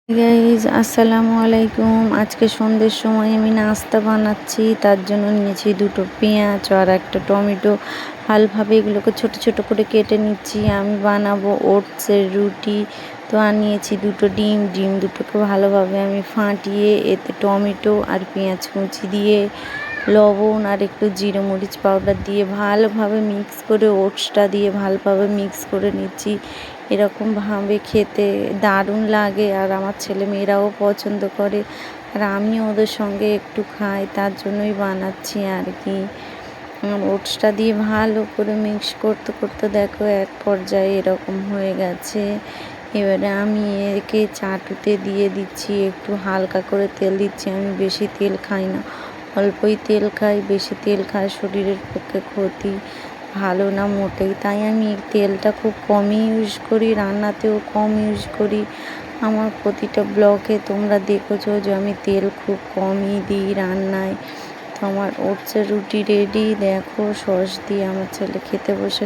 Guys আসসালামু আলাইকুম। আজকে সন্ধ্যের সময় আমি নাস্তা বানাচ্ছি, তার জন্য নিয়েছি দুটো পেঁয়াজ আর একটা টমেটো। ভালোভাবে এগুলোকে ছোট ছোট করে কেটে নিচ্ছি। আমি বানাবো ওটসের রুটি। তো আর নিয়েছি দুটো ডিম দুটোকে ভালোভাবে আমি ফাটিয়ে এতে টমেটো আর পেঁয়াজ কুচি দিয়ে লবণ আর একটু জিরে মরিচ পাউডার দিয়ে ভালোভাবে মিক্স করে ওটসটা দিয়ে ভালোভাবে মিক্স করে নিচ্ছি। এরকমভাবে খেতে দারুণ লাগে আর আমার ছেলেমেয়েরাও পছন্দ করে, আর আমিও ওদের সঙ্গে একটু খাই, তার জন্যই বানাচ্ছি আর কি। ওটসটা দিয়ে ভালো করে মিক্স করতে করতে দেখো এক পর্যায়ে এরকম হয়ে গেছে। এবারে আমি একে চাটুতে দিয়ে দিচ্ছি, একটু হালকা করে তেল দিচ্ছি। আমি বেশি তেল খাই না, অল্পই তেল খাই। বেশি তেল খায় শরীরের পক্ষে ক্ষতি, ভালো না মোটেই। তাই আমি তেলটা খুব কমই ইউজ করি, রান্নাতেও কম ইউজ করি। আমার প্রতিটা ব্লগে তোমরা দেখেছো যে আমি তেল খুব কমই দিই রান্নায়। তো আমার ওটসের রুটি রেডি, দেখো সস দিয়ে আমার ছেলে খেতে বসে